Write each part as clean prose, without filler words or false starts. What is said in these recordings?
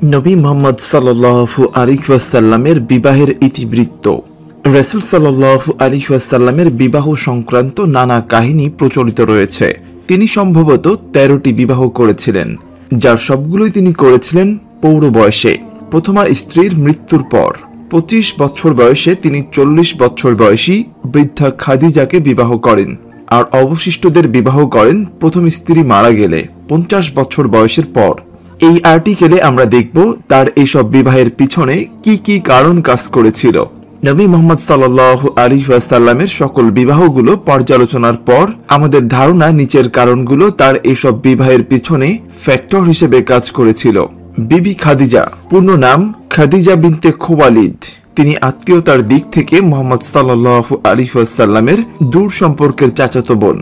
নবী মুহাম্মদ সাল্লাল্লাহু আলাইহি ওয়াসাল্লামের বিবাহের ইতিবৃত্ত। রাসূল সাল্লাল্লাহু আলাইহি ওয়াসাল্লামের বিবাহ সংক্রান্ত নানা কাহিনী প্রচলিত রয়েছে। তিনি সম্ভবত 13টি বিবাহ করেছিলেন, যার সবগুলোই তিনি করেছিলেন পৌর বয়সে, প্রথমা স্ত্রীর মৃত্যুর পর। 25 বছর বয়সে তিনি 40 বছর বয়সী বৃদ্ধা খাদিজাকে বিবাহ করেন, আর অবশিষ্টদের বিবাহ করেন প্রথম স্ত্রী মারা গেলে 50 বছর বয়সের পর। এই আর্টিকেলে আমরা দেখব তার এইসব বিবাহের পিছনে কি কি কারণ কাজ করেছিল। নবী মুহাম্মদ সাল্লাল্লাহু আলাইহি ওয়াসাল্লামের সকল বিবাহগুলো পর্যালোচনার পর আমাদের ধারণা নিচের কারণগুলো তার এইসব বিবাহের পিছনে ফ্যাক্টর হিসেবে কাজ করেছিল। বিবি খাদিজা, পূর্ণ নাম খাদিজা বিনতে খুওয়াইলিদ। তিনি আত্মীয়তার দিক থেকে মুহাম্মদ সাল্লাল্লাহু আলাইহি ওয়াসাল্লামের দূর সম্পর্কের চাচাতো বোন।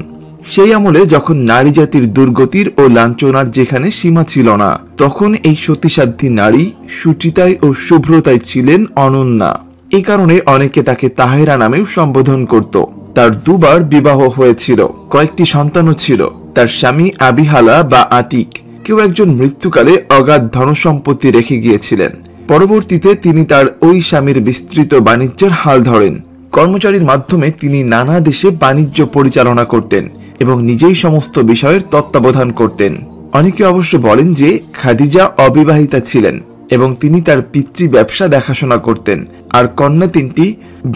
সেই আমলে যখন নারী জাতির দুর্গতির ও লাঞ্ছনার যেখানে সীমা ছিল না, তখন এই সতীসাধ্যী নারী সুচিতায় ও শুভ্রতায় ছিলেন অনন্যা। এই কারণে অনেকে তাকে তাহেরা নামেও সম্বোধন করত। তার দুবার বিবাহ হয়েছিল, কয়েকটি সন্তানও ছিল। তার স্বামী আবিহালা বা আতিক কেউ একজন মৃত্যুকালে অগাধ ধনসম্পত্তি রেখে গিয়েছিলেন। পরবর্তীতে তিনি তার ওই স্বামীর বিস্তৃত বাণিজ্যের হাল ধরেন। কর্মচারীর মাধ্যমে তিনি নানা দেশে বাণিজ্য পরিচালনা করতেন এবং নিজেই সমস্ত বিষয়ের তত্ত্বাবধান করতেন। অনেকে অবশ্য বলেন যে খাদিজা অবিবাহিতা ছিলেন এবং তিনি তার পিতৃ ব্যবসা দেখাশোনা করতেন। আর কন্যা তিনটি,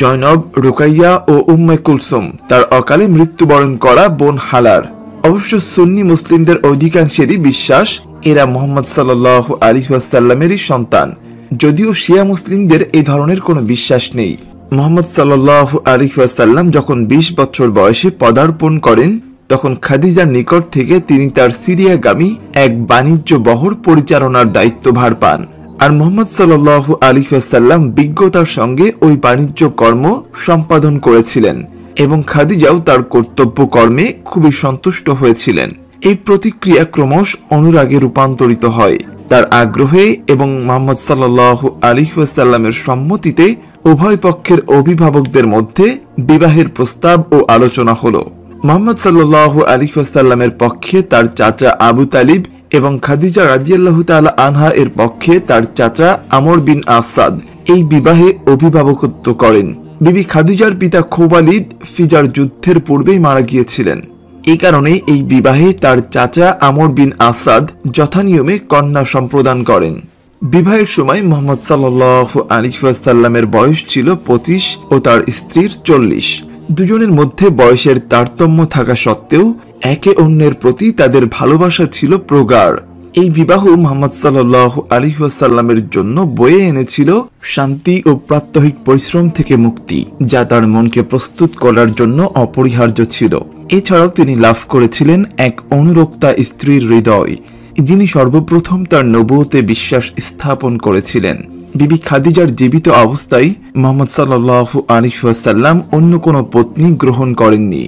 জয়নব, রুকাইয়া ও উম্মে কুলসুম, তার অকালে মৃত্যুবরণ করা বোন হালার। অবশ্য সুন্নি মুসলিমদের অধিকাংশেরই বিশ্বাস এরা মুহাম্মদ সাল্লাল্লাহু আলাইহি ওয়াসাল্লামেরই সন্তান, যদিও শিয়া মুসলিমদের এই ধরনের কোনো বিশ্বাস নেই। মুহাম্মদ সাল্লাল্লাহু আলাইহি ওয়াসাল্লাম যখন 20 বছর বয়সে পদার্পণ করেন, তখন খাদিজার নিকট থেকে তিনি তার সিরিয়াগামী এক বাণিজ্য বহর পরিচালনার দায়িত্বভার পান। আর মুহাম্মদ সাল্লাল্লাহু আলাইহি ওয়াসাল্লাম বিজ্ঞতার সঙ্গে ওই বাণিজ্য কর্ম সম্পাদন করেছিলেন এবং খাদিজাও তার কর্তব্য কর্মে খুবই সন্তুষ্ট হয়েছিলেন। এই প্রতিক্রিয়া ক্রমশ অনুরাগে রূপান্তরিত হয়। তার আগ্রহে এবং মুহাম্মদ সাল্লাল্লাহু আলাইহি ওয়াসাল্লামের সম্মতিতে উভয় পক্ষের অভিভাবকদের মধ্যে বিবাহের প্রস্তাব ও আলোচনা হলো। মুহাম্মদ সাল্লাল্লাহু আলাইহি ওয়াসাল্লামের পক্ষে তার চাচা আবু তালিব এবং খাদিজা রাদিয়াল্লাহু তাআলা আনহা এর পক্ষে তার চাচা আমর বিন আসাদ এই বিবাহে অভিভাবকত্ব করেন। বিবি খাদিজার পিতা খুওয়াইলিদ ফিজার যুদ্ধের পূর্বেই মারা গিয়েছিলেন। এই কারণে এই বিবাহে তার চাচা আমর বিন আসাদ যথানিয়মে কন্যা সম্প্রদান করেন। বিবাহের সময় মুহাম্মদ সাল্লাল্লাহু আলাইহি ওয়াসাল্লামের বয়স ছিল 25 ও তার স্ত্রীর 40। দুজনের মধ্যে বয়সের তারতম্য থাকা সত্ত্বেও একে অন্যের প্রতি তাদের ভালোবাসা ছিল প্রগাঢ়। এই বিবাহ মুহাম্মদ সাল্লাল্লাহু আলাইহি ওয়াসাল্লামের জন্য বয়ে এনেছিল শান্তি ও প্রাত্যহিক পরিশ্রম থেকে মুক্তি, যা তার মনকে প্রস্তুত করার জন্য অপরিহার্য ছিল। এছাড়াও তিনি লাভ করেছিলেন এক অনুরক্তা স্ত্রীর হৃদয়, যিনি সর্বপ্রথম তার নবুয়তে বিশ্বাস স্থাপন করেছিলেন। বিবি খাদিজার জীবিত অবস্থায় মুহাম্মদ সাল্লাল্লাহু আলাইহি ওয়াসাল্লাম অন্য কোনো পত্নী গ্রহণ করেননি।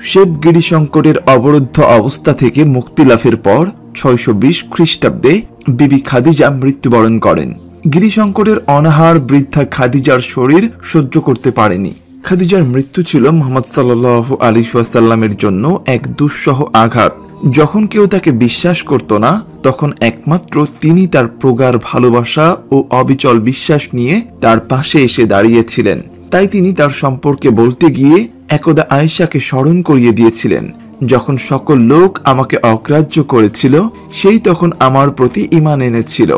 শেব গিরি সংকটের অবরুদ্ধ অবস্থা থেকে মুক্তি লাভের পর 620 খ্রিস্টাব্দে বিবি খাদিজা মৃত্যুবরণ করেন। গিরি সংকটের অনাহার বৃদ্ধা খাদিজার শরীর সহ্য করতে পারেনি। খাদিজার মৃত্যু ছিল মুহাম্মদ সাল্লাল্লাহু আলাইহি ওয়াসাল্লামের জন্য এক দুঃসহ আঘাত। যখন কেউ তাকে বিশ্বাস করত না, তখন একমাত্র তিনি তার প্রগাঢ় ভালোবাসা ও অবিচল বিশ্বাস নিয়ে তার পাশে এসে দাঁড়িয়েছিলেন। তাই তিনি তার সম্পর্কে বলতে গিয়ে একদা আয়েশাকে স্মরণ করিয়ে দিয়েছিলেন, যখন সকল লোক আমাকে অগ্রাহ্য করেছিল, সেই তখন আমার প্রতি ঈমান এনেছিল।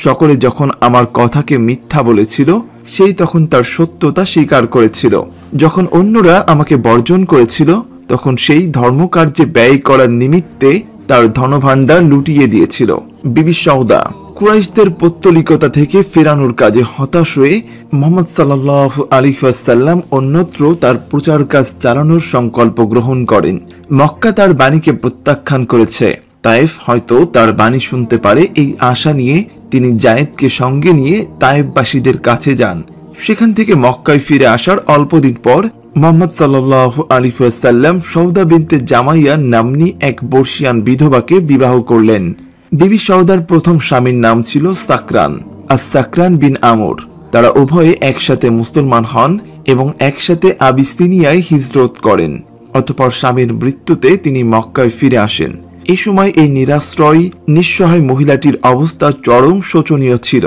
সকলে যখন আমার কথাকে মিথ্যা বলেছিল, সেই তখন তার সত্যতা স্বীকার করেছিল। যখন অন্যরা আমাকে বর্জন করেছিল, তখন সেই ধর্মকার্যে ব্যয় করার নিমিত্তে তার ধনভাণ্ডার লুটিয়ে দিয়েছিল। বিবি সওদা, কুরাইশদের পৌত্তলিকতা থেকে ফেরানোর কাজে হতাশ হয়ে মুহাম্মদ সাল্লাল্লাহু আলাইহি ওয়াসাল্লাম অন্যত্র তার প্রচার কাজ চালানোর সংকল্প গ্রহণ করেন। মক্কা তার বাণীকে প্রত্যাখ্যান করেছে, তায়েফ হয়তো তার বাণী শুনতে পারে, এই আশা নিয়ে তিনি জায়েদকে সঙ্গে নিয়ে তায়েফবাসীদের কাছে যান। সেখান থেকে মক্কায় ফিরে আসার অল্পদিন পর মুহাম্মদ সাল্লাল্লাহু আলাইহি ওয়াসাল্লাম সওদা বিনতে জামাইয়া নাম্নী এক বর্ষিয়ান বিধবাকে বিবাহ করলেন। বিবি সওদার প্রথম স্বামীর নাম ছিল সাকরান, আর সাকরান বিন আমর। তারা উভয়ে একসাথে মুসলমান হন এবং একসাথে আবিসিনিয়ায় হিজরত করেন। অতঃপর স্বামীর মৃত্যুতে তিনি মক্কায় ফিরে আসেন। এই সময় এই নিরাশ্রয় নিঃসহায় মহিলাটির অবস্থা চরম শোচনীয় ছিল।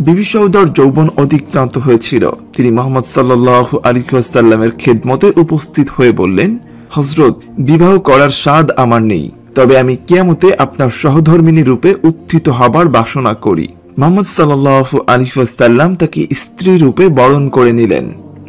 বিবি সৌদার যৌবন অতিক্রান্ত হয়েছিল। তিনি মুহাম্মদ সাল্লাল্লাহু আলাইহি ওয়াসাল্লামের খেদমতে উপস্থিত হয়ে বললেন, হযরত, বিবাহ করার স্বাদ আমার নেই, তবে আমি কিয়ামতে আপনার সহধর্মিণী রূপে উত্থিত হবার বাসনা করি। মুহাম্মদ সাল্লাল্লাহু আলাইহি ওয়াসাল্লাম তাকে স্ত্রী রূপে বরণ করে নিলেন।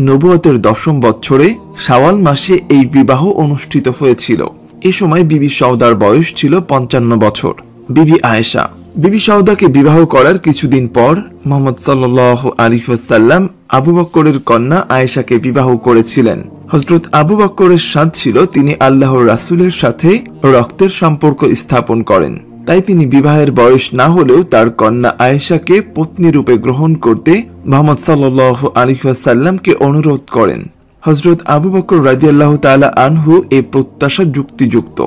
নবুয়তের 10ম বছরে শাওয়াল মাসে এই বিবাহ অনুষ্ঠিত হয়েছিল। এ সময় বিবি সৌদার বয়স ছিল 55 বছর। বিবি আয়েশা। বিবি সৌদাকে বিবাহ করার কিছুদিন পর মুহাম্মদ সাল্লাল্লাহু আলাইহি ওয়াসাল্লাম আবু বকরের কন্যা আয়েশাকে বিবাহ করেছিলেন। হযরত আবু বকরের সাথ ছিল তিনি আল্লাহর রাসূলের সাথে রক্তের সম্পর্ক স্থাপন করেন। তাই তিনি বিবাহের বয়স না হলেও তার কন্যা আয়েশাকে পত্নী রূপে গ্রহণ করতে মুহাম্মদ সাল্লাল্লাহু আলাইহি ওয়াসাল্লামকে অনুরোধ করেন। হযরত আবু বকর রাদিয়াল্লাহু তাআলা আনহু এই প্রত্যাশা যুক্তিযুক্ত।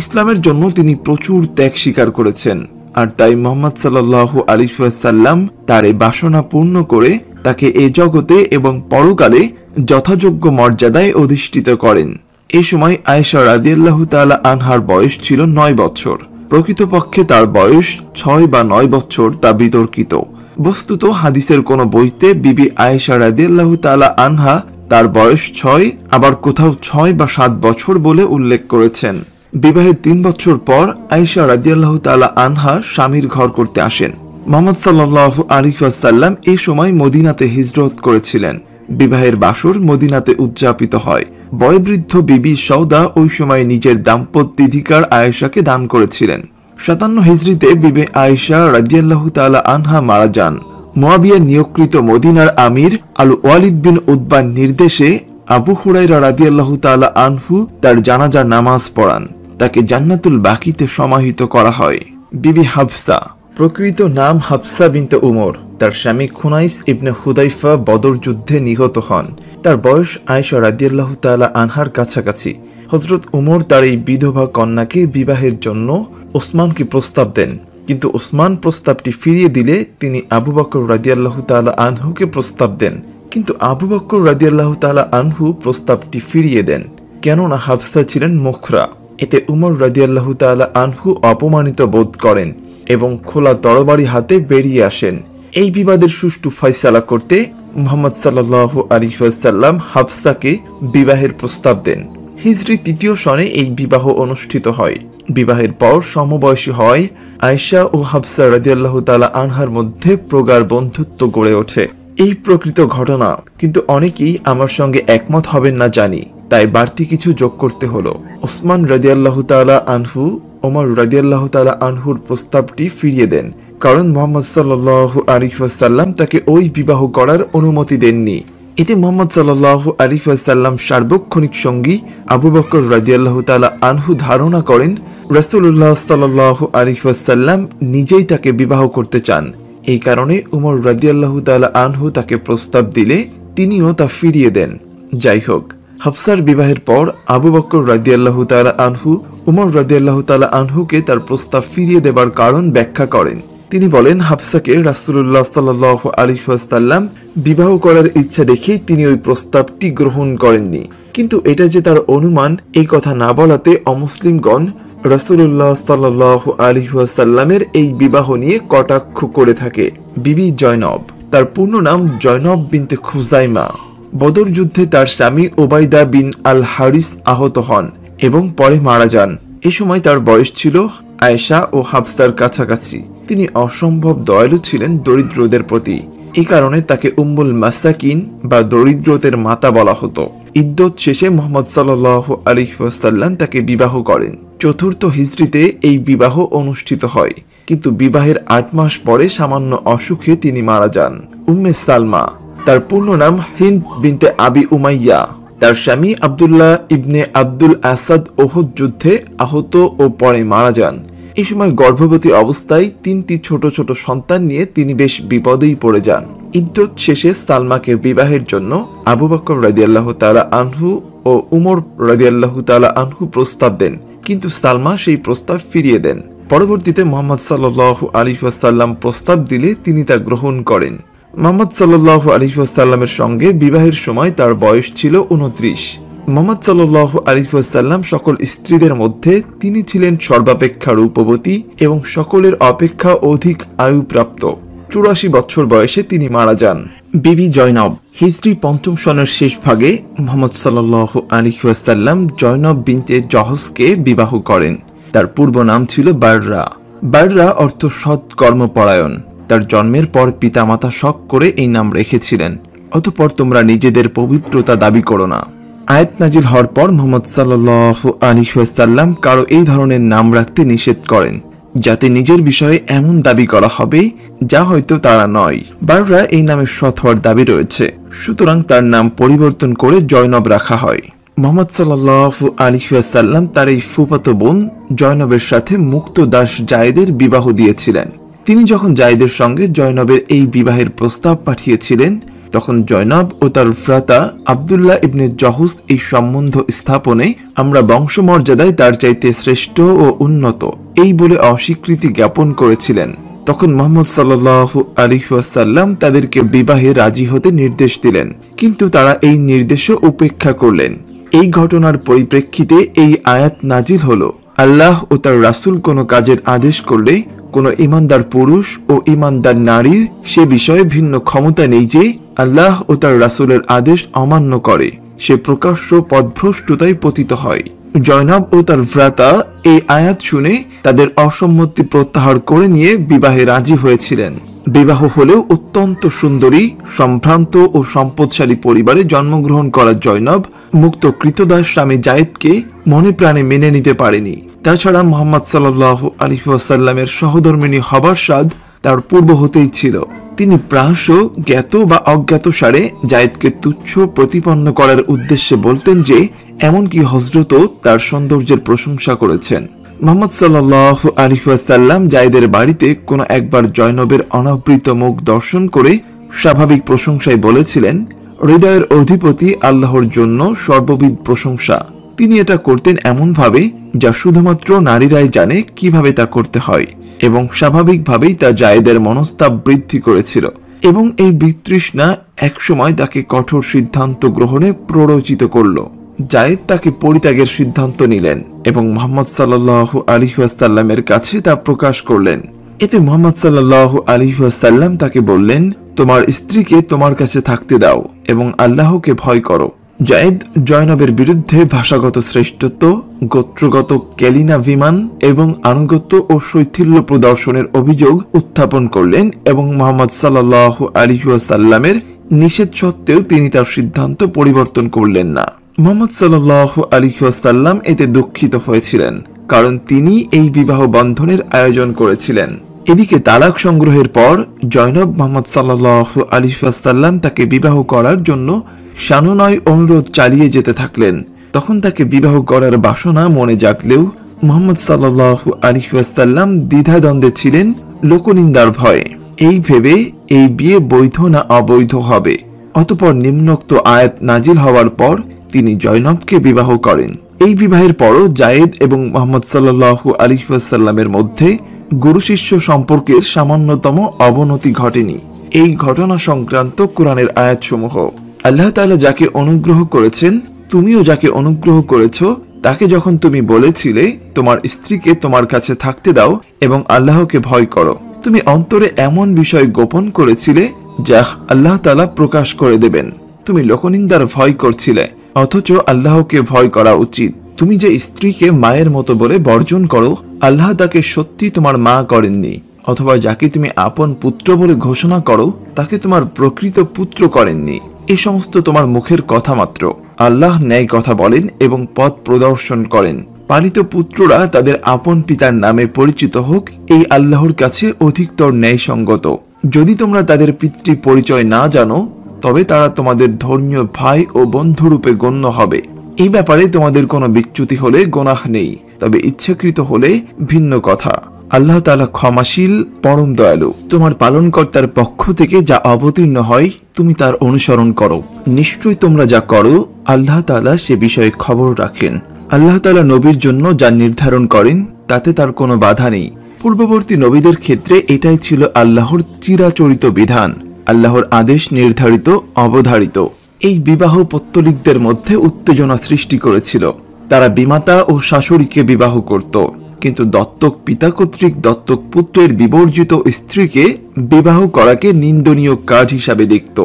ইসলামের জন্য তিনি প্রচুর ত্যাগ স্বীকার করেছেন, আর তাই মুহাম্মদ সাল্লাল্লাহু আলাইহি ওয়াসাল্লাম তার এই বাসনা পূর্ণ করে তাকে এই জগতে এবং পরকালে যথাযোগ্য মর্যাদায় অধিষ্ঠিত করেন। এই সময় আয়েশা রাদিয়াল্লাহু তাআলা আনহার বয়স ছিল 9 বছর। প্রকৃতপক্ষে তার বয়স 6 বা 9 বছর তা বিতর্কিত। বস্তুত হাদিসের কোন বইতে বিবি আয়েশা রাদিয়াল্লাহু তাআলা আনহা তার বয়স 6, আবার কোথাও 6 বা 7 বছর বলে উল্লেখ করেছেন। বিবাহের 3 বছর পর আয়েশা রাদিয়াল্লাহু তাআলা আনহা স্বামীর ঘর করতে আসেন। মুহাম্মদ সাল্লাল্লাহু আলাইহি ওয়াসাল্লাম এই সময় মদিনাতে হিজরত করেছিলেন। বিবাহের বাসর মদিনাতে উদযাপিত হয়। বয়োবৃদ্ধ বিবি সৌদা ওই সময় নিজের দাম্পত্যাধিকার আয়েশাকে দান করেছিলেন। 57 হিজরিতে বিবি আয়েশা রাদিয়াল্লাহু তাআলা আনহা মারা যান। মুয়াবিয়া নিয়োগকৃত মদিনার আমির আল ওয়ালিদ বিন উতবার নির্দেশে আবু হুরায়রা রাদিয়াল্লাহু তাআলা আনহু তার জানাজার নামাজ পড়ান। তাকে জান্নাতুল বাকিতে সমাহিত করা হয়। বিবি হাফসা। প্রকৃত নাম হাফসা বিনতে উমর। তার স্বামী খুনাইস ইবনে হুদাইফা বদর যুদ্ধে নিহত হন। তার বয়স আয়েশা রাদিয়াল্লাহু তাআলা আনহার কাছাকাছি। হযরত উমর তার এই বিধবা কন্যাকে বিবাহের জন্য ওসমানকে প্রস্তাব দেন, কিন্তু ওসমান প্রস্তাবটি ফিরিয়ে দিলে তিনি আবু বকর রাদিয়াল্লাহু তাআলা আনহুকে প্রস্তাব দেন, কিন্তু আবু বকর রাদিয়াল্লাহু তাআলা আনহু প্রস্তাবটি ফিরিয়ে দেন, কেননা হাফসা ছিলেন মুখরা। এতে উমর রাদিয়াল্লাহু তাআলা আনহু অপমানিত বোধ করেন এবং খোলা তরবারি হাতে বেরিয়ে আসেন। এই বিবাদের সুষ্ঠু ফয়সালা করতে মুহাম্মদ সাল্লাল্লাহু আলাইহি ওয়াসাল্লাম হাফসাকে বিবাহের প্রস্তাব দেন। হিজরি 3য় সনে এই বিবাহ অনুষ্ঠিত হয়। বিবাহের পর সমবয়সী হয় আয়েশা ও হাফসা রাদিয়াল্লাহু তাআলা আনহার মধ্যে প্রগাঢ় বন্ধুত্ব গড়ে ওঠে। এই প্রকৃত ঘটনা, কিন্তু অনেকেই আমার সঙ্গে একমত হবেন না জানি, তাই বাড়তি কিছু যোগ করতে হলো। ওসমান রাদিয়াল্লাহু তাআলা আনহু ওমর রাদিয়াল্লাহু তাআলা আনহুর প্রস্তাবটি ফিরিয়ে দেন, কারণ মুহাম্মদ সাল্লাল্লাহু আলাইহি ওয়াসাল্লাম তাকে ওই বিবাহ করার অনুমতি দেননি। এতে মুহাম্মদ সাল্লাল্লাহু আলাইহি ওয়াসাল্লাম সার্বক্ষণিক সঙ্গী আবু বকর রাদিয়াল্লাহু তাআলা আনহু ধারণা করেন রাসূলুল্লাহ সাল্লাল্লাহু আলাইহি ওয়াসাল্লাম নিজেই তাকে বিবাহ করতে চান। এই কারণে উমর রাদিয়াল্লাহু তাআলা আনহু তাকে প্রস্তাব দিলে তিনিও তা ফিরিয়ে দেন। যাই হোক, হাফসার বিবাহের পর আবু বকর রাদিয়াল্লাহু তাআলা আনহু উমর রাদিয়াল্লাহু তাআলা আনহুকে তার প্রস্তাব ফিরিয়ে দেবার কারণ ব্যাখ্যা করেন। তিনি বলেন, হাফসাকে রাসূলুল্লাহ সাল্লাল্লাহু আলাইহি ওয়াসাল্লাম বিবাহ করার ইচ্ছা দেখেই তিনি ওই প্রস্তাবটি গ্রহণ করেননি, কিন্তু এটা যে তার অনুমান এই কথা না বলাতে অমুসলিমগণ রাসূলুল্লাহ সাল্লাল্লাহু আলাইহি ওয়াসাল্লামের এই বিবাহ নিয়ে কটাক্ষ করে থাকে। বিবি জয়নব। তার পূর্ণ নাম জয়নব বিনতে খুজাইমা। বদর যুদ্ধে তার স্বামী ওবাইদা বিন আল হারিস আহত হন এবং পরে মারা যান। এ সময় তার বয়স ছিল আয়েশা ও হাফসার কাছাকাছি। তিনি অসম্ভব দয়ালু ছিলেন দরিদ্রদের প্রতি। এই কারণে তাকে উম্মুল মাসাকিন বা দরিদ্রদের মাতা বলা হতো। ইদ্দত শেষে মুহাম্মদ সাল্লাল্লাহু আলাইহি ওয়াসাল্লাম তাকে বিবাহ করেন। 4র্থ হিজরিতে এই বিবাহ অনুষ্ঠিত হয়, কিন্তু বিবাহের 8 মাস পরে সামান্য অসুখে তিনি মারা যান। উম্মে সালমা। তার পূর্ণ নাম হিন্দ বিনতে আবি উমাইয়া। তার স্বামী আব্দুল্লাহ ইবনে আব্দুল আসাদ ওহদ যুদ্ধে আহত ও পরে মারা যান। এই সময় গর্ভবতী অবস্থায় 3টি ছোট ছোট সন্তান নিয়ে তিনি বেশ বিপদেই পড়ে যান। ইদ্দত শেষে সালমাকে বিবাহের জন্য আবু বকর রাদিয়াল্লাহু তাআলা আনহু ও উমর রাদিয়াল্লাহু তাআলা আনহু প্রস্তাব দেন, কিন্তু সালমা সেই প্রস্তাব ফিরিয়ে দেন। পরবর্তীতে মুহাম্মদ সাল্লাল্লাহু আলাইহি ওয়াসাল্লাম প্রস্তাব দিলে তিনি তা গ্রহণ করেন। মুহাম্মদ সাল্লাল্লাহু আলাইহি ওয়াসাল্লামের সঙ্গে বিবাহের সময় তার বয়স ছিল 29। মুহাম্মদ সাল্লাল্লাহু আলাইহি ওয়াসাল্লাম সকল স্ত্রীদের মধ্যে তিনি ছিলেন সর্বাপেক্ষা রূপবতী এবং সকলের অপেক্ষা অধিক আয়ুপ্রাপ্ত। 84 বছর বয়সে তিনি মারা যান। বিবি জয়নব হিজরি 5ম সনের শেষ ভাগে মুহাম্মদ সাল্লাল্লাহু আলাইহি ওয়াসাল্লাম জয়নব বিনতে জহশকে বিবাহ করেন। তার পূর্ব নাম ছিল বাররা। বাররা অর্থ সৎ কর্মপরায়ণ। তার জন্মের পর পিতামাতা শখ করে এই নাম রেখেছিলেন। অতঃপর তোমরা নিজেদের পবিত্রতা দাবি করো না। আয়াত নাজিল হওয়ার পর মুহাম্মদ সাল্লাল্লাহু আলাইহি ওয়াসাল্লাম কারো এই ধরনের নাম রাখতে নিষেধ করেন, যাতে নিজের বিষয়ে এমন দাবি করা হবে যা হয়তো তারা নয়। বাররা এই নামে সৎ হওয়ার দাবি রয়েছে, সুতরাং তার নাম পরিবর্তন করে জয়নব রাখা হয়। মুহাম্মদ সাল্লাল্লাহু আলাইহি ওয়াসাল্লাম তার এই ফুফাতো বোন জয়নবের সাথে মুক্ত দাস জায়েদের বিবাহ দিয়েছিলেন। তিনি যখন জায়েদের সঙ্গে জয়নবের এই বিবাহের প্রস্তাব পাঠিয়েছিলেন, তখন জয়নব ও তার ভ্রাতা আব্দুল্লাহ ইবনে জহুস এই সম্বন্ধ স্থাপনে আমরা বংশমর্যাদায় তার চাইতে শ্রেষ্ঠ ও উন্নত এই বলে অস্বীকৃতি জ্ঞাপন করেছিলেন। তখন মুহাম্মদ সাল্লাল্লাহু আলাইহি ওয়াসাল্লাম তাদেরকে বিবাহে রাজি হতে নির্দেশ দিলেন, কিন্তু তারা এই নির্দেশও উপেক্ষা করলেন। এই ঘটনার পরিপ্রেক্ষিতে এই আয়াত নাজিল হলো, আল্লাহ ও তার রাসূল কোনো কাজের আদেশ করলে কোনো ঈমানদার পুরুষ ও ঈমানদার নারীর সে বিষয়ে ভিন্ন ক্ষমতা নেই যে আল্লাহ ও তার রাসূলের আদেশ অমান্য করে, সে প্রকাশ্য পথভ্রষ্টতায় পতিত হয়। জয়নব ও তার ভ্রাতা এই আয়াত শুনে তাদের অসম্মতি প্রত্যাহার করে নিয়ে বিবাহে রাজি হয়েছিলেন। বিবাহ হলেও অত্যন্ত সুন্দরী, সম্ভ্রান্ত ও সম্পদশালী পরিবারে জন্মগ্রহণ করা জয়নব মুক্ত কৃতদাস স্বামী জায়েদকে মনে প্রাণে মেনে নিতে পারেনি। তাছাড়া মুহাম্মদ সাল্লাল্লাহু আলাইহি ওয়াসাল্লামের সহধর্মিণী হবার স্বাদ তার পূর্ব হতেই ছিল। তিনি প্রায়শ জ্ঞাত বা অজ্ঞাত সারে জায়েদকে তুচ্ছ প্রতিপন্ন করার উদ্দেশ্যে বলতেন যে এমনকি হযরতও তার সৌন্দর্যের প্রশংসা করেছেন। মুহাম্মদ সাল্লাল্লাহু আলাইহি ওয়াসাল্লাম জায়েদের বাড়িতে কোনো একবার জয়নবের অনাবৃত মুখ দর্শন করে স্বাভাবিক প্রশংসায় বলেছিলেন, হৃদয়ের অধিপতি আল্লাহর জন্য সর্ববিধ প্রশংসা। তিনি এটা করতেন এমনভাবে যা শুধুমাত্র নারীরাই জানে কিভাবে তা করতে হয়, এবং স্বাভাবিকভাবেই তা জায়েদের মনস্তাপ বৃদ্ধি করেছিল, এবং এই বিতৃষ্ণা একসময় তাকে কঠোর সিদ্ধান্ত গ্রহণে প্ররোচিত করল। জায়েদ তাকে পরিত্যাগের সিদ্ধান্ত নিলেন এবং মুহাম্মদ সাল্লাল্লাহু আলাইহি ওয়াসাল্লামের কাছে তা প্রকাশ করলেন। এতে মুহাম্মদ সাল্লাল্লাহু আলাইহি ওয়াসাল্লাম তাকে বললেন, তোমার স্ত্রীকে তোমার কাছে থাকতে দাও এবং আল্লাহকে ভয় করো। জায়েদ জয়নবের বিরুদ্ধে ভাষাগত শ্রেষ্ঠত্ব, গোত্রগত কেলিনাভিমান এবং আনুগত্য ও শৈথিল্য প্রদর্শনের অভিযোগ উত্থাপন করলেন এবং মুহাম্মদ সাল্লাল্লাহু আলাইহি ওয়াসাল্লামের নিষেধ সত্ত্বেও তিনি তার সিদ্ধান্ত পরিবর্তন করলেন না। মুহাম্মদ সাল্লাল্লাহু আলাইহি ওয়াসাল্লাম এতে দুঃখিত হয়েছিলেন, কারণ তিনি এই বিবাহ বন্ধনের আয়োজন করেছিলেন। এদিকে তালাক সংগ্রহের পর জয়নব মুহাম্মদ সাল্লাল্লাহু আলাইহি ওয়াসাল্লাম তাকে বিবাহ করার জন্য সানুনয় অনুরোধ চালিয়ে যেতে থাকলেন। তখন তাকে বিবাহ করার বাসনা মনে জাগলেও মুহাম্মদ সাল্লাল্লাহু আলাইহি ওয়াসাল্লাম দ্বিধাদ্বন্দ্বে ছিলেন লোকনিন্দার ভয়ে। এই ভেবে এই বিয়ে বৈধ না অবৈধ হবে। অতঃপর নিম্নোক্ত আয়াত নাজিল হওয়ার পর তিনি জয়নবকে বিবাহ করেন। এই বিবাহের পরও জায়েদ এবং মুহাম্মদ সাল্লাল্লাহু আলাইহি ওয়াসাল্লামের মধ্যে গুরু শিষ্য সম্পর্কের সামান্যতম অবনতি ঘটেনি। এই ঘটনা সংক্রান্ত কোরআনের আয়াতসমূহ, আল্লাহ তাআলা যাকে অনুগ্রহ করেছেন, তুমিও যাকে অনুগ্রহ করেছো, তাকে যখন তুমি বলেছিলে তোমার স্ত্রীকে তোমার কাছে থাকতে দাও এবং আল্লাহকে ভয় করো, তুমি অন্তরে এমন বিষয় গোপন করেছিলে যা আল্লাহ তাআলা প্রকাশ করে দেবেন। তুমি লোকনিন্দার ভয় করছিলে, অথচ আল্লাহকে ভয় করা উচিত। তুমি যে স্ত্রীকে মায়ের মতো বলে বর্জন করো, আল্লাহ তাকে সত্যি তোমার মা করেননি, অথবা যাকে তুমি আপন পুত্র বলে ঘোষণা করো তাকে তোমার প্রকৃত পুত্র করেননি। এই সমস্ত তোমার মুখের কথা মাত্র। আল্লাহ ন্যায় কথা বলেন এবং পথ প্রদর্শন করেন। পালিত পুত্ররা তাদের আপন পিতার নামে পরিচিত হোক, এই আল্লাহর কাছে অধিকতর ন্যায়সঙ্গত। যদি তোমরা তাদের পিতৃ পরিচয় না জানো, তবে তারা তোমাদের ধর্মীয় ভাই ও বন্ধুরূপে গণ্য হবে। এই ব্যাপারে তোমাদের কোনো বিচ্যুতি হলে গোনাহ নেই, তবে ইচ্ছাকৃত হলে ভিন্ন কথা। আল্লাহ তাআলা ক্ষমাশীল, পরম দয়ালু। তোমার পালনকর্তার পক্ষ থেকে যা অবতীর্ণ হয় তুমি তার অনুসরণ করো। নিশ্চয়ই তোমরা যা করো আল্লাহ তাআলা সে বিষয়ে খবর রাখেন। আল্লাহ তাআলা নবীর জন্য যা নির্ধারণ করেন তাতে তার কোনো বাধা নেই। পূর্ববর্তী নবীদের ক্ষেত্রে এটাই ছিল আল্লাহর চিরাচরিত বিধান, আল্লাহর আদেশ নির্ধারিত, অবধারিত। এই বিবাহ পৌত্তলিকদের মধ্যে উত্তেজনা সৃষ্টি করেছিল। তারা বিমাতা ও শাশুড়িকে বিবাহ করত, কিন্তু দত্তক পিতা কর্তৃক দত্তক পুত্রের বিবর্জিত স্ত্রীকে বিবাহ করাকে নিন্দনীয় কাজ হিসাবে দেখত।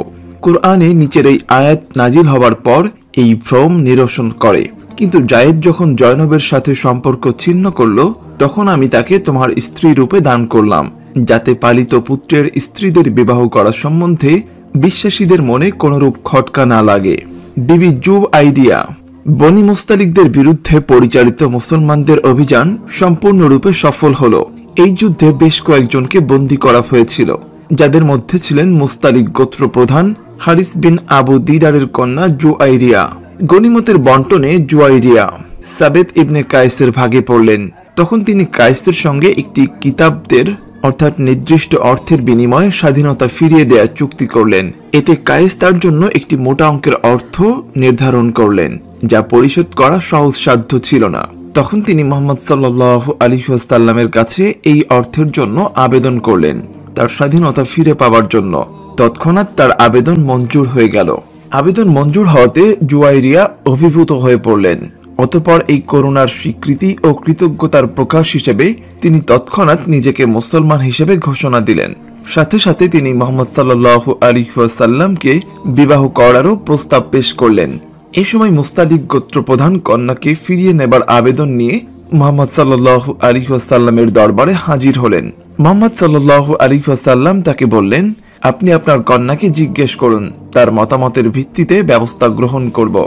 কোরআনে নিচের এই আয়াত নাজিল হওয়ার পর এই ভ্রম নিরসন করে। কিন্তু জায়েদ যখন জয়নবের সাথে সম্পর্ক ছিন্ন করল, তখন আমি তাকে তোমার স্ত্রী রূপে দান করলাম, যাতে পালিত পুত্রের স্ত্রীদের বিবাহ করা সম্বন্ধে বিশ্বাসীদের মনে কোনরূপ খটকা না লাগে। বিবি জুব আইডিয়া। বনি মুস্তালিকদের বিরুদ্ধে পরিচালিত মুসলমানদের অভিযান সম্পূর্ণরূপে সফল হল। এই যুদ্ধে বেশ কয়েকজনকে বন্দী করা হয়েছিল, যাদের মধ্যে ছিলেন মুস্তালিক গোত্র প্রধান হারিস বিন আবু দিদারের কন্যা জুয়াইরিয়া। গনিমতের বন্টনে জুয়াইরিয়া সাবেত ইবনে কায়েসের ভাগে পড়লেন। তখন তিনি কায়েসের সঙ্গে একটি কিতাবদের অর্থাৎ নির্দিষ্ট অর্থের বিনিময়ে স্বাধীনতা ফিরিয়ে দেওয়ার চুক্তি করলেন। এতে কায়েস তার জন্য একটি মোটা অঙ্কের অর্থ নির্ধারণ করলেন, যা পরিশোধ করা সহজসাধ্য ছিল না। তখন তিনি মুহাম্মদ সাল্লাল্লাহু আলাইহি ওয়াসাল্লামের কাছে এই অর্থের জন্য আবেদন করলেন, তার স্বাধীনতা ফিরে পাওয়ার জন্য। তৎক্ষণাৎ তার আবেদন মঞ্জুর হয়ে গেল। আবেদন মঞ্জুর হওয়াতে জুয়াইরিয়া অভিভূত হয়ে পড়লেন। অতঃপর এই করুণার স্বীকৃতি ও কৃতজ্ঞতার প্রকাশ হিসেবে তিনি তৎক্ষণাৎ নিজেকে মুসলমান হিসেবে ঘোষণা দিলেন। সাথে সাথে তিনি মুহাম্মদ সাল্লাল্লাহু আলাইহি ওয়াসাল্লামকে বিবাহ করারও প্রস্তাব পেশ করলেন। এই সময় মুস্তালিক গোত্র প্রধান কন্যাকে ফিরিয়ে নেবার আবেদন নিয়ে মুহাম্মদ সাল্লাল্লাহু আলাইহি ওয়াসাল্লামের দরবারে হাজির হলেন। মুহাম্মদ সাল্লাল্লাহু আলাইহি ওয়াসাল্লাম তাকে বললেন, আপনি আপনার কন্যাকে জিজ্ঞেস করুন, তার মতামতের ভিত্তিতে ব্যবস্থা গ্রহণ করব।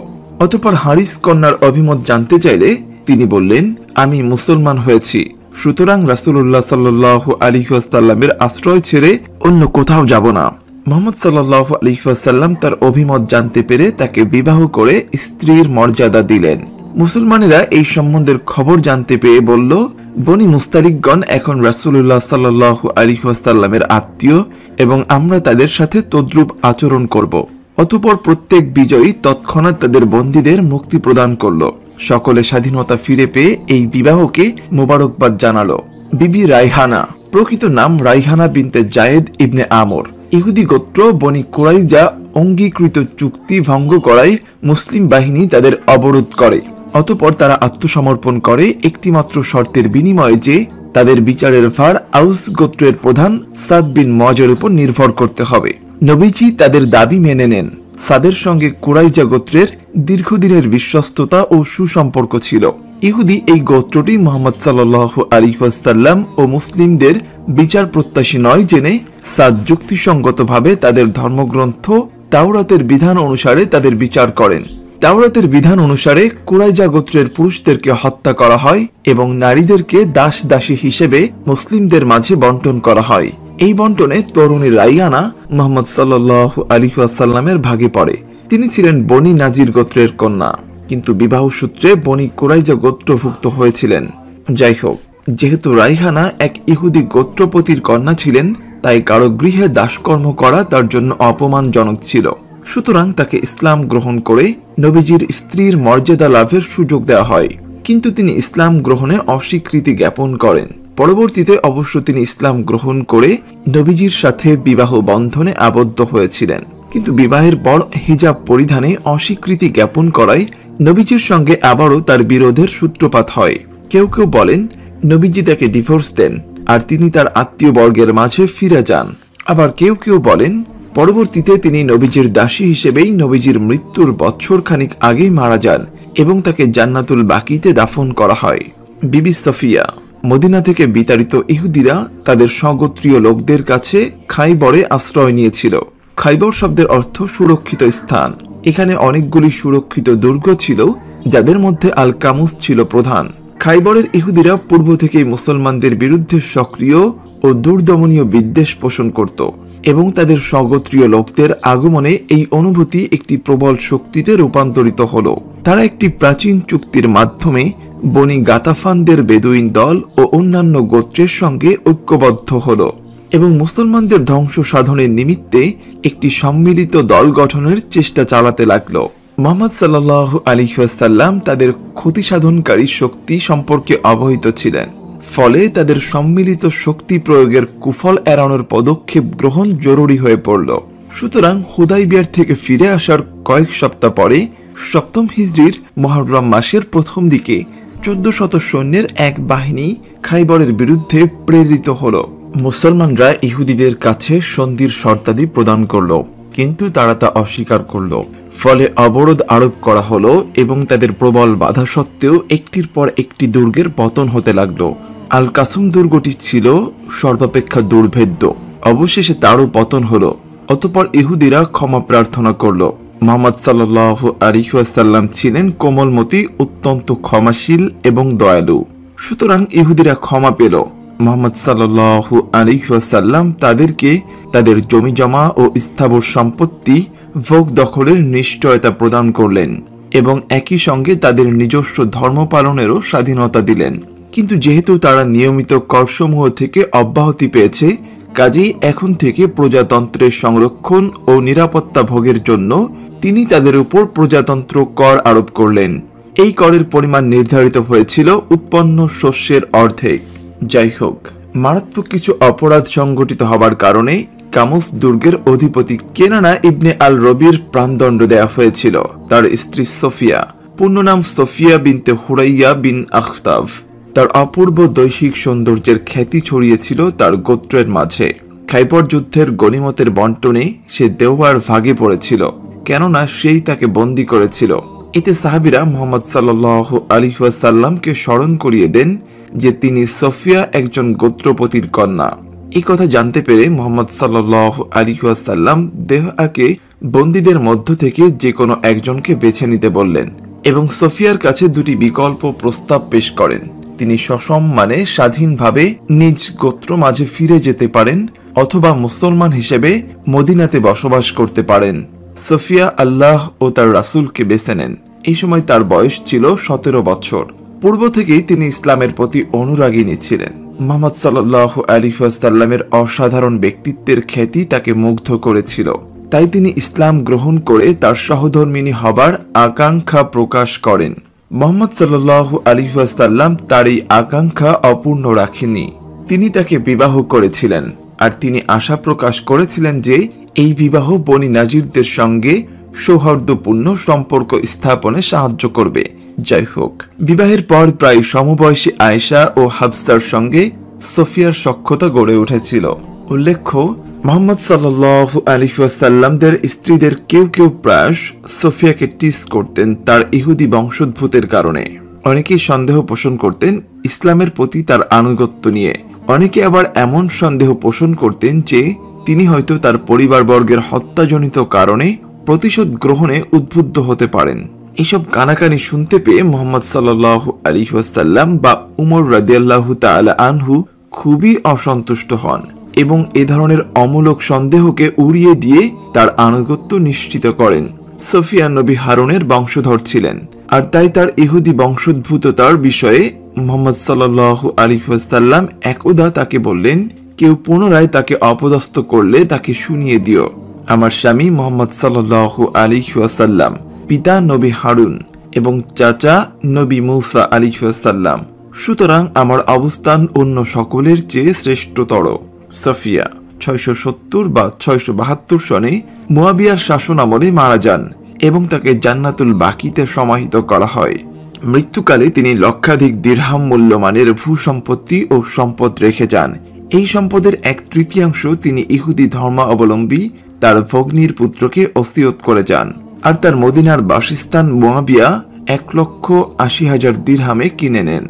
অতঃপর হারিস কন্যার অভিমত জানতে চাইলে তিনি বললেন, আমি মুসলমান হয়েছি, সুতরাং রাসূলুল্লাহ সাল্লাল্লাহু আলাইহি ওয়াসাল্লামের আশ্রয় ছেড়ে অন্য কোথাও যাব না। মুহাম্মদ সাল্লাল্লাহু আলাইহি ওয়াসাল্লাম তার অভিমত জানতে পেরে তাকে বিবাহ করে স্ত্রীর মর্যাদা দিলেন। মুসলমানেরা এই সম্বন্ধের খবর জানতে পেয়ে বলল, বনি মুস্তালিকগণ এখন রাসূলুল্লাহ সাল্লাল্লাহু আলাইহি ওয়াসাল্লামের আত্মীয় এবং আমরা তাদের সাথে তদ্রূপ আচরণ করব। অতঃপর প্রত্যেক বিজয়ী তৎক্ষণাৎ তাদের বন্দীদের মুক্তি প্রদান করল। সকলে স্বাধীনতা ফিরে পেয়ে এই বিবাহকে মোবারকবাদ জানালো। বিবি রাইহানা। প্রকৃত নাম রাইহানা বিনতে জায়েদ ইবনে আমর। ইহুদি গোত্র বনি কুরাইজা অঙ্গীকৃত চুক্তি ভঙ্গ করায় মুসলিম বাহিনী তাদের অবরোধ করে। অতঃপর তারা আত্মসমর্পণ করে একটিমাত্র শর্তের বিনিময়ে যে তাদের বিচারের ভার আউস গোত্রের প্রধান সাদ বিন মুআজের উপর নির্ভর করতে হবে। নবীজি তাদের দাবি মেনে নেন। সাদের সঙ্গে কুরাইজা গোত্রের দীর্ঘদিনের বিশ্বস্ততা ও সুসম্পর্ক ছিল। ইহুদি এই গোত্রটি মুহাম্মদ সাল্লাল্লাহু আলাইহি ওয়াসাল্লাম ও মুসলিমদের বিচার প্রত্যাশী নয় জেনে সাদ যুক্তিসঙ্গতভাবে তাদের ধর্মগ্রন্থ তাওরাতের বিধান অনুসারে তাদের বিচার করেন। তাওরাতের বিধান অনুসারে কুরাইজা গোত্রের পুরুষদেরকে হত্যা করা হয় এবং নারীদেরকে দাস দাসী হিসেবে মুসলিমদের মাঝে বন্টন করা হয়। এই বন্টনে তরুণী রাইয়ানা মুহাম্মদ সাল্লাল্লাহু আলাইহি ওয়াসাল্লামের ভাগে পড়ে। তিনি ছিলেন বনি নাজির গোত্রের কন্যা, কিন্তু বিবাহ সূত্রে বনি কুরাইজা গোত্রভুক্ত হয়েছিলেন। যাই হোক, যেহেতু রাইহানা এক ইহুদি গোত্রপতির কন্যা ছিলেন, তাই কারো গৃহে দাসকর্ম করা তার জন্য অপমানজনক ছিল। সুতরাং তাকে ইসলাম গ্রহণ করে নবীজির স্ত্রীর মর্যাদা লাভের সুযোগ দেওয়া হয়। কিন্তু তিনি ইসলাম গ্রহণে অস্বীকৃতি জ্ঞাপন করেন। পরবর্তীতে অবশ্য তিনি ইসলাম গ্রহণ করে নবীজির সাথে বিবাহ বন্ধনে আবদ্ধ হয়েছিলেন, কিন্তু বিবাহের পর হিজাব পরিধানে অস্বীকৃতি জ্ঞাপন করায় নবীজির সঙ্গে আবারও তার বিরোধের সূত্রপাত হয়। কেউ কেউ বলেন নবীজি তাকে ডিভোর্স দেন আর তিনি তার আত্মীয় বর্গের মাঝে ফিরে যান। আবার কেউ কেউ বলেন পরবর্তীতে তিনি নবীজির দাসী হিসেবেই নবীজির মৃত্যুর বৎসর খানিক আগেই মারা যান এবং তাকে জান্নাতুল বাকিতে দাফন করা হয়। বিবি সফিয়া। মদিনা থেকে বিতাড়িত ইহুদিরা তাদের স্বগোত্রীয় লোকদের কাছে খাইবরে আশ্রয় নিয়েছিল। খাইবর শব্দের অর্থ সুরক্ষিত স্থান। এখানে অনেকগুলি সুরক্ষিত দুর্গ ছিল, যাদের মধ্যে আল কামুস ছিল প্রধান। খাইবরের ইহুদিরা পূর্ব থেকেই মুসলমানদের বিরুদ্ধে সক্রিয় ও দুর্দমনীয় বিদ্বেষ পোষণ করত এবং তাদের স্বগোত্রীয় লোকদের আগমনে এই অনুভূতি একটি প্রবল শক্তিতে রূপান্তরিত হল। তারা একটি প্রাচীন চুক্তির মাধ্যমে বনি গাতাফানদের বেদুইন দল ও অন্যান্য গোত্রের সঙ্গে ঐক্যবদ্ধ হল এবং মুসলমানদের ধ্বংস সাধনের নিমিত্তে একটি সম্মিলিত দল গঠনের চেষ্টা চালাতে লাগল। মুহাম্মদ সাল্লাল্লাহু আলাইহি ওয়াসাল্লাম তাদের ক্ষতি সাধনকারী শক্তি সম্পর্কে অবহিত ছিলেন, ফলে তাদের সম্মিলিত শক্তি প্রয়োগের কুফল এড়ানোর পদক্ষেপ গ্রহণ জরুরি হয়ে পড়ল। সুতরাং হুদাইবিয়ার থেকে ফিরে আসার কয়েক সপ্তাহ পরে 7ম হিজরির মুহররম মাসের প্রথম দিকে 1400 সৈন্যের এক বাহিনী খাইবরের বিরুদ্ধে প্রেরিত হলো। মুসলমানরা ইহুদিদের কাছে সন্ধির শর্তাদি প্রদান করল, কিন্তু তারা তা অস্বীকার করল। ফলে অবরোধ আরোপ করা হলো এবং তাদের প্রবল বাধা সত্ত্বেও একটির পর একটি দুর্গের পতন হতে লাগলো। আল কাসুম দুর্গটি ছিল সর্বাপেক্ষা দুর্ভেদ্য। অবশেষে তারও পতন হলো। অতঃপর ইহুদিরা ক্ষমা প্রার্থনা করল। মুহাম্মদ সাল্লাল্লাহু আলাইহি ওয়াসাল্লাম ছিলেন কোমলমতি, অত্যন্ত ক্ষমাশীল এবং দয়ালু। সুতরাং ইহুদিরা ক্ষমা পেল। মুহাম্মদ সাল্লাল্লাহু আলাইহি ওয়াসাল্লাম তাদেরকে তাদের জমিজমা ও স্থাবর সম্পত্তি ভোগ দখলের নিশ্চয়তা প্রদান করলেন এবং একই সঙ্গে তাদের নিজস্ব ধর্ম পালনেরও স্বাধীনতা দিলেন। কিন্তু যেহেতু তারা নিয়মিত করসমূহ থেকে অব্যাহতি পেয়েছে, কাজেই এখন থেকে প্রজাতন্ত্রের সংরক্ষণ ও নিরাপত্তা ভোগের জন্য তিনি তাদের উপর প্রজাতন্ত্র কর আরোপ করলেন। এই করের পরিমাণ নির্ধারিত হয়েছিল উৎপন্ন শস্যের অর্ধেক। যাই হোক, মারাত্মক কিছু অপরাধ সংঘটিত হবার কারণে কামুস দুর্গের অধিপতি কেনানা ইবনে আল রবির প্রাণদণ্ড দেয়া হয়েছিল। তার স্ত্রী সোফিয়া, পূর্ণ নাম সোফিয়া বিনতে হুরাইয়া বিন আখতাব, তার অপূর্ব দৈহিক সৌন্দর্যের খ্যাতি ছড়িয়েছিল তার গোত্রের মাঝে। খাইবর যুদ্ধের গনিমতের বন্টনে সে দেওয়ার ভাগে পড়েছিল, কেননা সেই তাকে বন্দী করেছিল। এতে সাহাবীরা মুহাম্মদ সাল্লাল্লাহু আলাইহি ওয়াসাল্লামকে স্মরণ করিয়ে দেন যে তিনি সোফিয়া একজন গোত্রপতির কন্যা। এই কথা জানতে পেরে মুহাম্মদ সাল্লাল্লাহু আলাইহি ওয়াসাল্লাম দেওয়াকে বন্দীদের মধ্য থেকে যে কোনো একজনকে বেছে নিতে বললেন এবং সোফিয়ার কাছে দুটি বিকল্প প্রস্তাব পেশ করেন। তিনি সসম্মানে স্বাধীনভাবে নিজ গোত্র মাঝে ফিরে যেতে পারেন অথবা মুসলমান হিসেবে মদিনাতে বসবাস করতে পারেন। সোফিয়া আল্লাহ ও তার রাসূলকে বেছে নেন। এই সময় তার বয়স ছিল 17 বছর। পূর্ব থেকেই তিনি ইসলামের প্রতি অনুরাগিনী ছিলেন। মুহাম্মদ সাল্লাল্লাহু আলাইহি ওয়াসাল্লামের অসাধারণ ব্যক্তিত্বের খ্যাতি তাকে মুগ্ধ করেছিল। তাই তিনি ইসলাম গ্রহণ করে তার সহধর্মিনী হবার আকাঙ্ক্ষা প্রকাশ করেন। মুহাম্মদ সাল্লাল্লাহু আলাইহি ওয়াসাল্লাম তার এই আকাঙ্ক্ষা অপূর্ণ রাখেননি। তিনি তাকে বিবাহ করেছিলেন, আর তিনি আশা প্রকাশ করেছিলেন যে এই বিবাহ বনি নাজিরদের সঙ্গে সৌহার্দ্যপূর্ণ সম্পর্ক স্থাপনে সাহায্য করবে। যাই হোক, বিবাহের পর প্রায় সমবয়সী আয়েশা ও হাফসার সঙ্গে সোফিয়ার সখ্যতা গড়ে উঠেছিল। উল্লেখ্য, মুহাম্মদ সাল্লাল্লাহু আলাইহি ওয়াসাল্লামদের স্ত্রীদের কেউ কেউ প্রায়শ সোফিয়াকে টিস করতেন তার ইহুদি বংশোদ্ভূতের কারণে। অনেকেই সন্দেহ পোষণ করতেন ইসলামের প্রতি তার আনুগত্য নিয়ে। অনেকে আবার এমন সন্দেহ পোষণ করতেন যে তিনি হয়তো তার পরিবারবর্গের হত্যাজনিত কারণে প্রতিশোধ গ্রহণে উদ্বুদ্ধ হতে পারেন। এসব কানাকানি শুনতে পেয়ে মুহাম্মদ সাল্লাল্লাহু আলাইহি ওয়াসাল্লাম বা উমর রাদিয়াল্লাহু তাআলা আনহু খুবই অসন্তুষ্ট হন এবং এ ধরনের অমূলক সন্দেহকে উড়িয়ে দিয়ে তার আনুগত্য নিশ্চিত করেন। সোফিয়া নবী হারুনের বংশধর ছিলেন, আর তাই তার ইহুদি বংশোদ্ভূততার বিষয়ে মুহাম্মদ সাল্লাল্লাহু আলাইহি ওয়াসাল্লাম একদা তাকে বললেন, কেউ পুনরায় তাকে অপদস্থ করলে তাকে শুনিয়ে দিও, আমার স্বামী মুহাম্মদ সাল্লাল্লাহু আলাইহি ওয়াসাল্লাম, পিতা নবী হারুন এবং চাচা নবী মূসা আলাইহিস সালাম। সুতরাং আমার অবস্থান অন্য সকলের চেয়ে শ্রেষ্ঠতর। সফিয়া 670 বা 672 সনে মুয়াবিয়ার শাসন আমলে মারা যান এবং তাকে জান্নাতুল বাকিতে সমাহিত করা হয়। মৃত্যুকালে তিনি লক্ষাধিক দিরহাম মূল্যমানের ভূসম্পত্তি ও সম্পদ রেখে যান। এই সম্পদের 1/3 তিনি ইহুদি ধর্মাবলম্বী তার ভগ্নীর পুত্রকে ওসিয়ত করে যান, আর তার মদিনার বাসস্থান মুয়াবিয়া 1,80,000 দিরহামে কিনে নেন।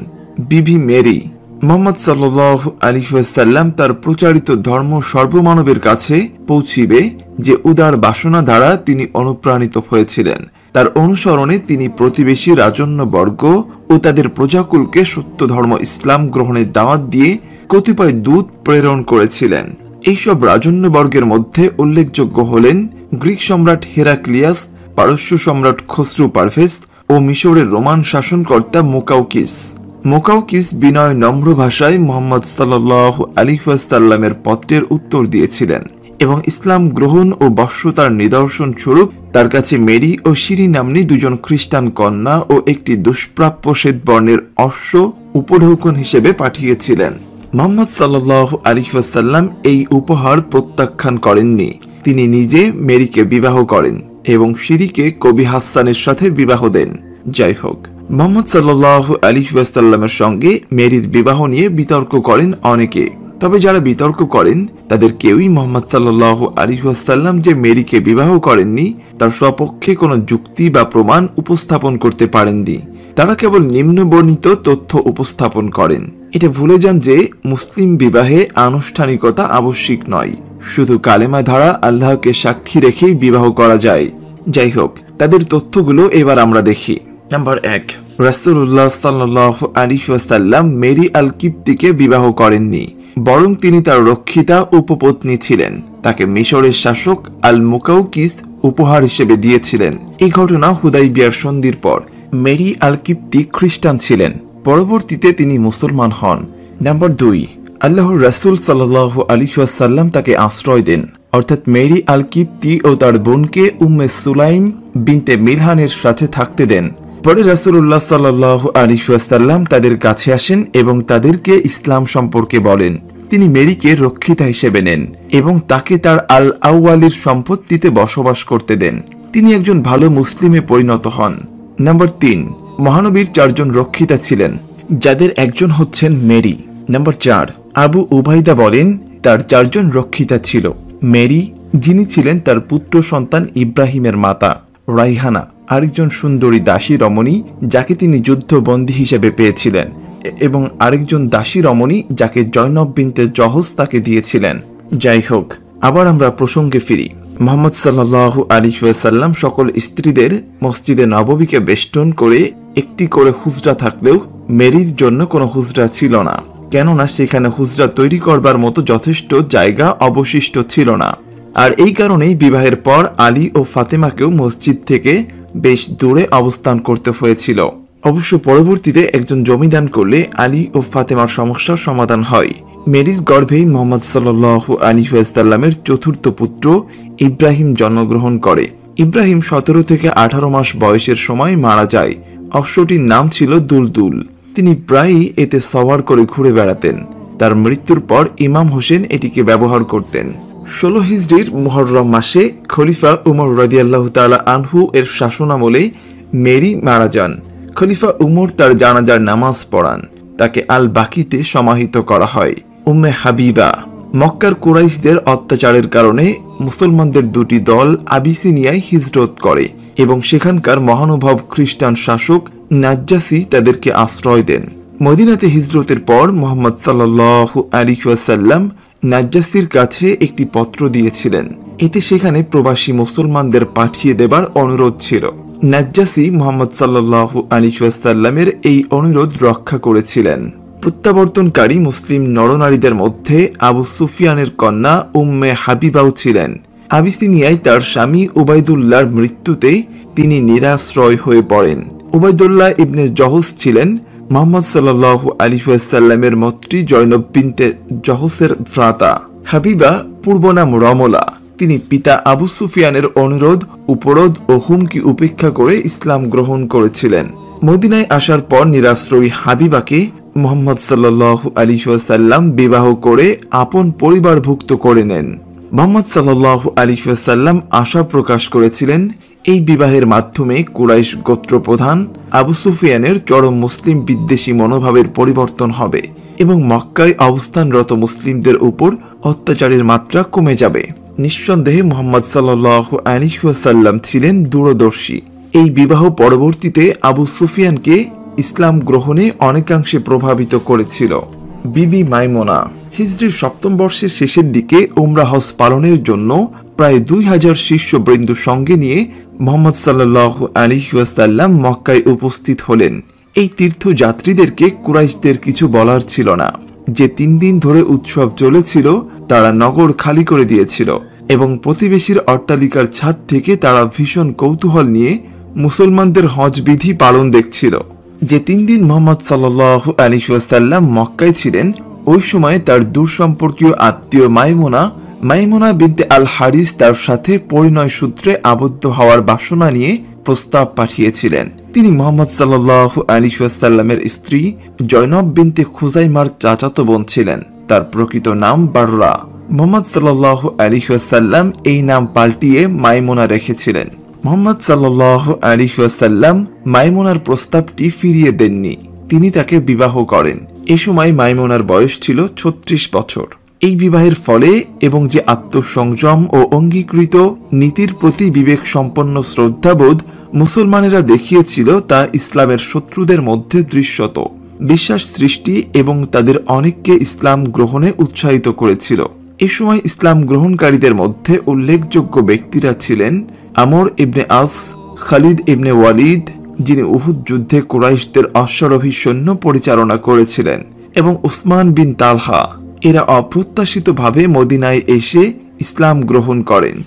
বিবি মেরি, মুহাম্মদ সাল্লাল্লাহু আলাইহি ওয়াসাল্লাম তার প্রচারিত ধর্ম সর্বমানবের কাছে পৌঁছিবে যে উদার বাসনা দ্বারা তিনি অনুপ্রাণিত হয়েছিলেন। তার অনুসরণে তিনি প্রতিবেশী রাজন্যবর্গ ও তাদের প্রজাকুলকে সত্য ধর্ম ইসলাম গ্রহণের দাওয়াত দিয়ে কতিপয় দূত প্রেরণ করেছিলেন। এইসব রাজন্যবর্গের মধ্যে উল্লেখযোগ্য হলেন গ্রিক সম্রাট হেরাক্লিয়াস, পারস্য সম্রাট খসরু পারভেজ ও মিশরের রোমান শাসনকর্তা মুকাউকিস। মুকাউকিস বিনয় নম্র ভাষায় মুহাম্মদ সাল্লাল্লাহু আলাইহি ওয়াসাল্লামের পত্রের উত্তর দিয়েছিলেন এবং ইসলাম গ্রহণ ও বশ্যতার নিদর্শন স্বরূপ তার কাছে মেরি ও সিরি নাম্নী দুজন খ্রিস্টান কন্যা ও একটি দুষ্প্রাপ্য শ্বেত বর্ণের অশ্ব উপঢৌকন হিসেবে পাঠিয়েছিলেন। মুহাম্মদ সাল্লাল্লাহু আলাইহি ওয়াসাল্লাম এই উপহার প্রত্যাখ্যান করেননি তিনি নিজে মেরিকে বিবাহ করেন এবং সিরিকে কবি হাসানের সাথে বিবাহ দেন। যাই হোক, মুহাম্মদ সাল্লাল্লাহু আলাইহি ওয়াসাল্লামের সঙ্গে মেরির বিবাহ নিয়ে বিতর্ক করেন অনেকে। তবে যারা বিতর্ক করেন তাদের কেউই মুহাম্মদ সাল্লাল্লাহু আলাইহি ওয়াসাল্লাম যে মেরিকে বিবাহ করেননি তার সপক্ষে কোনো যুক্তি বা প্রমাণ উপস্থাপন করতে পারেননি। তারা কেবল নিম্নবর্ণিত তথ্য উপস্থাপন করেন। এটা ভুলে যান যে মুসলিম বিবাহে আনুষ্ঠানিকতা আবশ্যিক নয়, শুধু কালেমা ধারা আল্লাহকে সাক্ষী রেখেই বিবাহ করা যায়। যাই হোক, তাদের তথ্যগুলো এবার আমরা দেখি। নাম্বার 1, রাসূলুল্লাহ সাল্লাল্লাহু আলাইহি ওয়াসাল্লাম মেরি আল কিপ্তিকে বিবাহ করেননি, বরং তিনি তার রক্ষিতা উপপত্নী ছিলেন। তাকে মিশরের শাসক আল মুকাউকিস উপহার হিসেবে দিয়েছিলেন। এই ঘটনা হুদাইবিয়ার সন্ধির পর। মেরি আল কিপ্তি খ্রিস্টান ছিলেন, পরবর্তীতে তিনি মুসলমান হন। নাম্বার 2, আল্লাহর রাসূল সাল্লাল্লাহু আলাইহি ওয়াসাল্লাম তাকে আশ্রয় দেন, অর্থাৎ মেরি আল কিপ্তি ও তার বোনকে উম্মে সুলাইম বিনতে মিলহানের সাথে থাকতে দেন। পরে রাসূলুল্লাহ সাল্লাল্লাহু আলাইহি ওয়াসাল্লাম তাদের কাছে আসেন এবং তাদেরকে ইসলাম সম্পর্কে বলেন। তিনি মেরিকে রক্ষিতা হিসেবে নেন এবং তাকে তার আল আউয়ালির সম্পত্তিতে বসবাস করতে দেন। তিনি একজন ভালো মুসলিমে পরিণত হন। নাম্বার 3, মহানবীর 4 জন রক্ষিতা ছিলেন, যাদের একজন হচ্ছেন মেরি। নাম্বার 4, আবু উবাইদা বলেন তার 4 জন রক্ষিতা ছিল। মেরি, যিনি ছিলেন তার পুত্র সন্তান ইব্রাহিমের মাতা; রাইহানা, আরেকজন সুন্দরী দাসী রমণী যাকে তিনি যুদ্ধবন্দী হিসেবে পেয়েছিলেন; এবং আরেকজন দাসী রমণী যাকে জয়নব বিনতে জহজ তাকে দিয়েছিলেন। যাই হোক, আবার আমরা প্রসঙ্গে ফিরি। মুহাম্মদ সাল্লাল্লাহু আলাইহি ওয়াসাল্লাম সকল স্ত্রীদের মসজিদে নববীকে বেষ্টন করে একটি করে হুজরা থাকলেও মেরির জন্য কোনো হুজরা ছিল না, কেননা সেখানে হুজরা তৈরি করবার মতো যথেষ্ট জায়গা অবশিষ্ট ছিল না। আর এই কারণেই বিবাহের পর আলী ও ফাতেমাকেও মসজিদ থেকে বেশ দূরে অবস্থান করতে হয়েছিল। অবশ্য পরবর্তীতে একজন জমি দান করলে আলী ও ফাতেমার সমস্যার সমাধান হয়। মেরির গর্ভেই মুহাম্মদ সাল্লাল্লাহু আলাইহি ওয়াসাল্লামের 4র্থ পুত্র ইব্রাহিম জন্মগ্রহণ করে। ইব্রাহিম 17 থেকে 18 মাস বয়সের সময় মারা যায়। অশ্বটির নাম ছিল দুলদুল। তিনি প্রায়ই এতে সওয়ার করে ঘুরে বেড়াতেন। তার মৃত্যুর পর ইমাম হোসেন এটিকে ব্যবহার করতেন। 16 হিজরির মুহররম মাসে খলিফা উমর রাদিয়াল্লাহু তাআলা আনহু এর শাসনামলে মেরি মারা যান। খলিফা উমর তার জানাজার নামাজ পড়ান। তাকে আল বাকিতে সমাহিত করা হয়। উম্মে হাবিবা, মক্কার কুরাইশদের অত্যাচারের কারণে মুসলমানদের 2টি দল আবিসিনিয়ায় হিজরত করে এবং সেখানকার মহানুভব খ্রিস্টান শাসক নাজ্জাসী তাদেরকে আশ্রয় দেন। মদিনাতে হিজরতের পর মুহাম্মদ সাল্লাল্লাহু আলাইহি ওয়াসাল্লাম নাজ্জাসীর কাছে একটি পত্র দিয়েছিলেন। এতে সেখানে প্রবাসী মুসলমানদের পাঠিয়ে দেবার অনুরোধ ছিল। নাজ্জাসী মুহাম্মদ সাল্লাল্লাহু আলাইহি ওয়াসাল্লামের এই অনুরোধ রক্ষা করেছিলেন। প্রত্যাবর্তনকারী মুসলিম নরনারীদের মধ্যে আবু সুফিয়ানের কন্যা উম্মে হাবিবাও ছিলেন। আবিসিনিয়ায় তার স্বামী উবাইদুল্লাহর মৃত্যুতে তিনি নিরাশ্রয় হয়ে পড়েন। উবাইদুল্লাহ ইবনে জহজ ছিলেন মুহাম্মদ সাল্লাল্লাহু আলাইহি ওয়াসাল্লামের মন্ত্রী জয়নব বিনতে জহজের ভ্রাতা। হাবিবা পূর্ব নাম রমলা। তিনি পিতা আবু সুফিয়ানের অনুরোধ, উপরোধ ও হুমকি উপেক্ষা করে ইসলাম গ্রহণ করেছিলেন। মদিনায় আসার পর নিরাশ্রয়ী হাবিবাকে মুহাম্মদ সাল্লাল্লাহু আলাইহি ওয়াসাল্লাম বিবাহ করে আপন পরিবারভুক্ত করে নেন। মুহাম্মদ সাল্লাল্লাহু আলাইহি ওয়াসাল্লাম আশা প্রকাশ করেছিলেন এই বিবাহের মাধ্যমে কুরাইশ গোত্রপ্রধান আবু সুফিয়ানের চরম মুসলিম বিদ্বেষী মনোভাবের পরিবর্তন হবে এবং মক্কায় অবস্থানরত মুসলিমদের উপর অত্যাচারের মাত্রা কমে যাবে। নিঃসন্দেহে মুহাম্মদ সাল্লাল্লাহু আলাইহি ওয়াসাল্লাম ছিলেন দূরদর্শী। এই বিবাহ পরবর্তীতে আবু সুফিয়ানকে ইসলাম গ্রহণে অনেকাংশে প্রভাবিত করেছিল। বিবি মাইমুনা হিজরির 7ম বর্ষের শেষের দিকে উমরা হজ পালনের জন্য প্রায় 2000 শিষ্যবৃন্দ সঙ্গে নিয়ে মুহাম্মদ সাল্লাল্লাহু আলাইহি ওয়াসাল্লাম মক্কায় উপস্থিত হলেন। এই তীর্থযাত্রীদেরকে কুরাইশদের কিছু বলার ছিল না। যে 3 দিন ধরে উৎসব চলেছিল তারা নগর খালি করে দিয়েছিল এবং প্রতিবেশীর অট্টালিকার ছাদ থেকে তারা ভীষণ কৌতূহল নিয়ে মুসলমানদের হজ বিধি পালন দেখছিল। যে 3 দিন মুহাম্মদ সাল্লাল্লাহু আলাইহি ওয়াসাল্লাম মক্কায় ছিলেন ওই সময় তার দূর সম্পর্কীয় আত্মীয় মাইমুনা বিনতে আল হারিস তার সাথে পরিণয় সূত্রে আবদ্ধ হওয়ার বাসনা নিয়ে প্রস্তাব পাঠিয়েছিলেন। তিনি মুহাম্মদ সাল্লাল্লাহু আলাইহি ওয়াসাল্লামের স্ত্রী জয়নব বিনতে খুজাইমার চাচাতো বোন ছিলেন। তার প্রকৃত নাম বাররা। মুহাম্মদ সাল্লাল্লাহু আলাইহি ওয়াসাল্লাম এই নাম পাল্টিয়ে মাইমুনা রেখেছিলেন। মুহাম্মদ সাল্লাল্লাহু আলাইহি ওয়াসাল্লাম মাইমুনার প্রস্তাবটি ফিরিয়ে দেননি, তিনি তাকে বিবাহ করেন। এ সময় মাইমুনার বয়স ছিল 36 বছর। এই বিবাহের ফলে এবং যে আত্মসংযম ও অঙ্গীকৃত নীতির প্রতি বিবেক সম্পন্ন শ্রদ্ধাবোধ মুসলমানেরা দেখিয়েছিল তা ইসলামের শত্রুদের মধ্যে দৃশ্যত বিশ্বাস সৃষ্টি এবং তাদের অনেককে ইসলাম গ্রহণে উৎসাহিত করেছিল। এ সময় ইসলাম গ্রহণকারীদের মধ্যে উল্লেখযোগ্য ব্যক্তিরা ছিলেন আমর ইবনে আস, খালিদ ইবনে ওয়ালিদ, যিনি উহুদ যুদ্ধে কুরাইশদের অশ্বারোহী সৈন্য পরিচালনা করেছিলেন, এবং উসমান বিন তালহা। এরা অপ্রত্যাশিতভাবে মদিনায় এসে ইসলাম গ্রহণ করেন।